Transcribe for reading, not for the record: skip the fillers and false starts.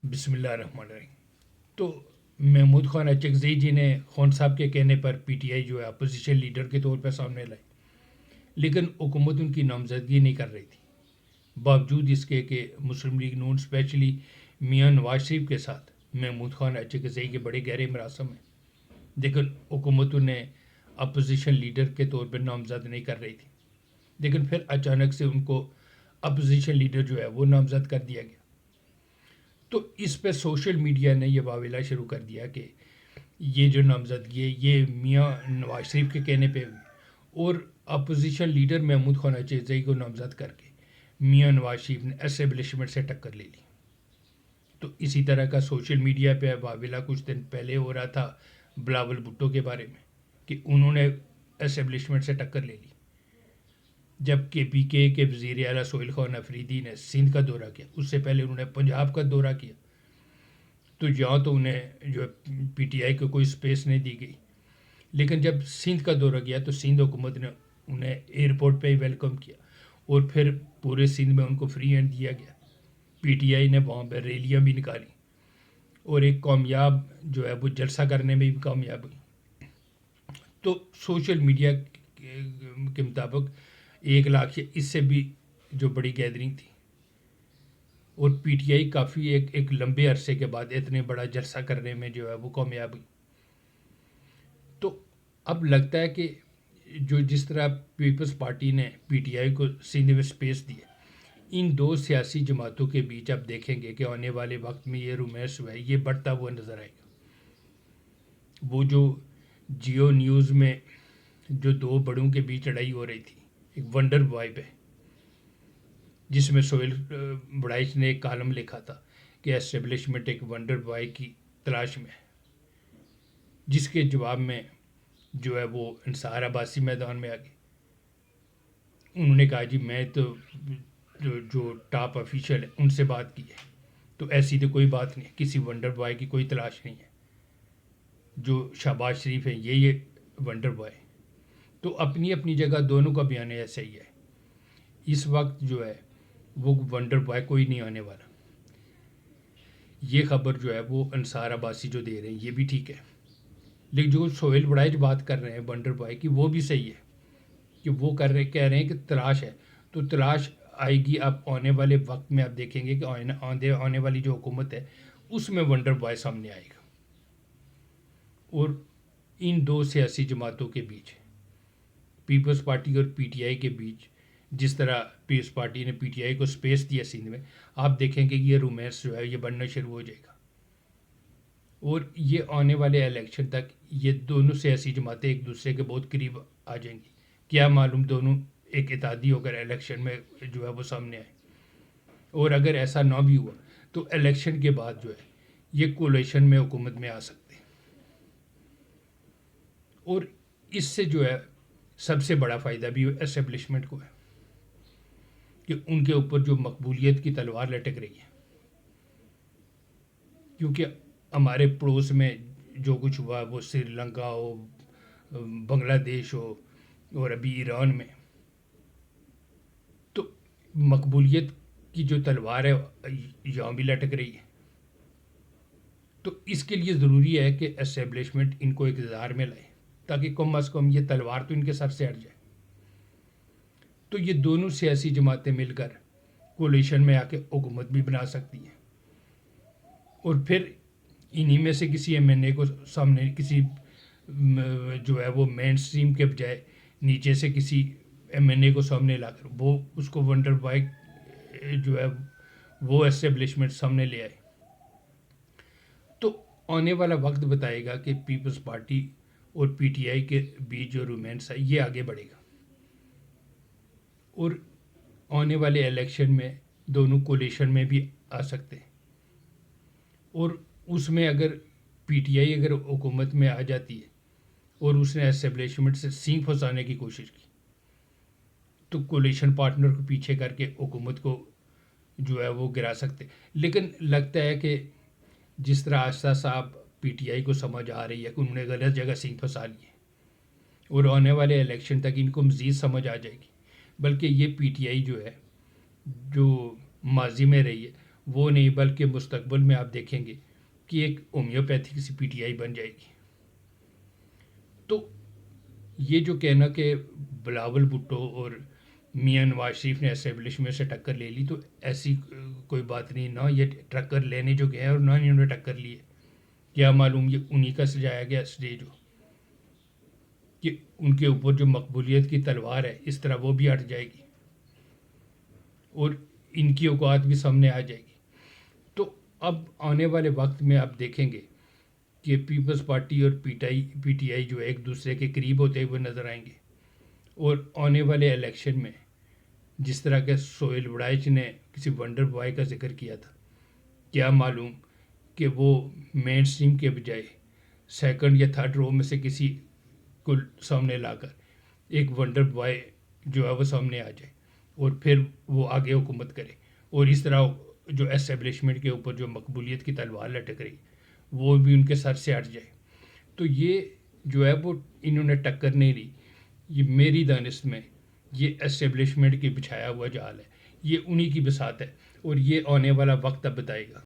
بسم اللہ الرحمن الرحیم. تو محمود خان اچکزئی جی نے خان صاحب کے کہنے پر پی ٹی آئی جو ہے اپوزیشن لیڈر کے طور پہ سامنے لائی، لیکن حکومت ان کی نامزدگی نہیں کر رہی تھی، باوجود اس کے کہ مسلم لیگ نون اسپیشلی میاں نواز شریف کے ساتھ محمود خان اچکزئی کے بڑے گہرے مراسم ہیں، لیکن حکومت انہیں اپوزیشن لیڈر کے طور پر نامزد نہیں کر رہی تھی. لیکن پھر اچانک سے ان کو اپوزیشن لیڈر جو ہے وہ نامزد کر دیا گیا. تو اس پہ سوشل میڈیا نے یہ واویلا شروع کر دیا کہ یہ جو نامزدگی ہے یہ میاں نواز شریف کے کہنے پہ ہوئی، اور اپوزیشن لیڈر محمود خان اچکزئی کو نامزد کر کے میاں نواز شریف نے اسٹیبلشمنٹ سے ٹکر لے لی. تو اسی طرح کا سوشل میڈیا پہ واویلا کچھ دن پہلے ہو رہا تھا بلاول بھٹو کے بارے میں کہ انہوں نے اسٹیبلشمنٹ سے ٹکر لے لی. جب کے پی کے وزیر اعلیٰ سہیل خان افریدی نے سندھ کا دورہ کیا، اس سے پہلے انہوں نے پنجاب کا دورہ کیا، تو یہاں تو انہیں جو پی ٹی آئی کو کوئی سپیس نہیں دی گئی. لیکن جب سندھ کا دورہ کیا تو سندھ حکومت نے انہیں ایئرپورٹ پہ ہی ویلکم کیا، اور پھر پورے سندھ میں ان کو فری ہینڈ دیا گیا. پی ٹی آئی نے وہاں پہ ریلیاں بھی نکالی اور ایک کامیاب جو ہے وہ جلسہ کرنے میں بھی کامیاب ہوئی. تو سوشل میڈیا کے مطابق 1 لاکھ یا اس سے بھی جو بڑی گیدرنگ تھی، اور پی ٹی آئی کافی ایک لمبے عرصے کے بعد اتنے بڑا جلسہ کرنے میں جو ہے وہ کامیاب ہوئی. تو اب لگتا ہے کہ جو جس طرح پیپلز پارٹی نے پی ٹی آئی کو سندھ میں اسپیس دی ہے، ان دو سیاسی جماعتوں کے بیچ آپ دیکھیں گے کہ آنے والے وقت میں یہ رومیس ہوا ہے یہ بڑھتا ہوا نظر آئے گا. وہ جو جیو نیوز میں جو دو بڑوں کے بیچ لڑائی ہو رہی تھی، ایک ونڈر بوائے پہ، جس میں سہیل بڑائچ نے ایک کالم لکھا تھا کہ اسٹیبلشمنٹ ایک ونڈر بوائے کی تلاش میں ہے، جس کے جواب میں جو ہے وہ انصار عباسی میدان میں آ گئی. انہوں نے کہا جی میں تو جو ٹاپ آفیشل ہے ان سے بات کی ہے، تو ایسی تو کوئی بات نہیں، کسی ونڈر بوائے کی کوئی تلاش نہیں ہے. جو شہباز شریف ہیں یہ ونڈر بوائے. تو اپنی اپنی جگہ دونوں کا بیان ایسا ہی ہے. اس وقت جو ہے وہ ونڈر بوائے کوئی نہیں آنے والا. یہ خبر جو ہے وہ انصار عباسی جو دے رہے ہیں یہ بھی ٹھیک ہے، لیکن جو سہیل بڑائچ بات کر رہے ہیں ونڈر بوائے کی وہ بھی صحیح ہے کہ وہ کہہ رہے ہیں کہ تلاش ہے. تو تلاش آئے گی، اب آنے والے وقت میں آپ دیکھیں گے کہ آنے والی جو حکومت ہے اس میں ونڈر بوائے سامنے آئے گا. اور ان دو سیاسی جماعتوں کے بیچ، پیپلز پارٹی اور پی ٹی آئی کے بیچ، جس طرح پیپلز پارٹی نے پی ٹی آئی کو سپیس دیا سندھ میں، آپ دیکھیں گے کہ یہ رومیس جو ہے یہ بڑھنا شروع ہو جائے گا. اور یہ آنے والے الیکشن تک یہ دونوں سیاسی جماعتیں ایک دوسرے کے بہت قریب آ جائیں گی. کیا معلوم دونوں ایک اتحادی ہو کر الیکشن میں جو ہے وہ سامنے آئے. اور اگر ایسا نہ بھی ہوا تو الیکشن کے بعد جو ہے یہ کولیشن میں حکومت میں آ سکتے ہیں. اور اس سے جو ہے سب سے بڑا فائدہ بھی اسٹیبلشمنٹ کو ہے کہ ان کے اوپر جو مقبولیت کی تلوار لٹک رہی ہے. کیونکہ ہمارے پڑوس میں جو کچھ ہوا، وہ سری لنکا ہو، بنگلہ دیش ہو، اور ابھی ایران میں، تو مقبولیت کی جو تلوار ہے یہاں بھی لٹک رہی ہے. تو اس کے لیے ضروری ہے کہ اسٹیبلشمنٹ ان کو اقتدار میں لائے تاکہ کم از کم یہ تلوار تو ان کے سر سے ہٹ جائے. تو یہ دونوں سیاسی جماعتیں مل کر کولیشن میں آ کے حکومت بھی بنا سکتی ہیں، اور پھر انہی میں سے کسی ایم این اے کو سامنے، کسی جو ہے وہ مین سٹریم کے بجائے نیچے سے کسی ایم این اے کو سامنے لا کر وہ اس کو ونڈر بوائے جو ہے وہ اسٹیبلشمنٹ سامنے لے آئے. تو آنے والا وقت بتائے گا کہ پیپلز پارٹی اور پی ٹی آئی کے بیچ جو رومانس ہے یہ آگے بڑھے گا، اور آنے والے الیکشن میں دونوں کولیشن میں بھی آ سکتے ہیں. اور اس میں اگر پی ٹی آئی اگر حکومت میں آ جاتی ہے اور اس نے اسٹیبلشمنٹ سے سینگ پھنسانے کی کوشش کی تو کولیشن پارٹنر کو پیچھے کر کے حکومت کو جو ہے وہ گرا سکتے. لیکن لگتا ہے کہ جس طرح آستہ صاحب پی ٹی آئی کو سمجھ آ رہی ہے کہ انہوں نے غلط جگہ سینگ پھنسا لی ہے، اور آنے والے الیکشن تک ان کو مزید سمجھ آ جائے گی. بلکہ یہ پی ٹی آئی جو ہے جو ماضی میں رہی ہے وہ نہیں، بلکہ مستقبل میں آپ دیکھیں گے کہ ایک homeopathic C P T I بن جائے گی. تو یہ جو کہنا کہ بلاول بھٹو اور میاں نواز شریف نے اسٹیبلشمنٹ سے ٹکر لے لی، تو ایسی کوئی بات نہیں. نہ یہ ٹکر لینے جو گئے اور نہ انہوں نے ٹکر لی ہے. کیا معلوم یہ انہی کا سجایا گیا اسٹیج ہو کہ ان کے اوپر جو مقبولیت کی تلوار ہے اس طرح وہ بھی ہٹ جائے گی اور ان کی اوقات بھی سامنے آ جائے گی. تو اب آنے والے وقت میں آپ دیکھیں گے کہ پیپلز پارٹی اور پی ٹی آئی جو ایک دوسرے کے قریب ہوتے ہوئے نظر آئیں گے. اور آنے والے الیکشن میں جس طرح کے سہیل وڑائچ نے کسی ونڈر بوائے کا ذکر کیا تھا، کیا معلوم کہ وہ مین اسٹریم کے بجائے سیکنڈ یا تھرڈ رو میں سے کسی کو سامنے لا کر ایک ونڈر بوائے جو ہے وہ سامنے آ جائے اور پھر وہ آگے حکومت کرے. اور اس طرح جو اسٹیبلشمنٹ کے اوپر جو مقبولیت کی تلوار لٹک رہی وہ بھی ان کے سر سے ہٹ جائے. تو یہ جو ہے وہ انہوں نے ٹکر نہیں لی. یہ میری دانست میں یہ اسٹیبلشمنٹ کی بچھایا ہوا جال ہے، یہ انہی کی بساط ہے اور یہ آنے والا وقت اب بتائے گا.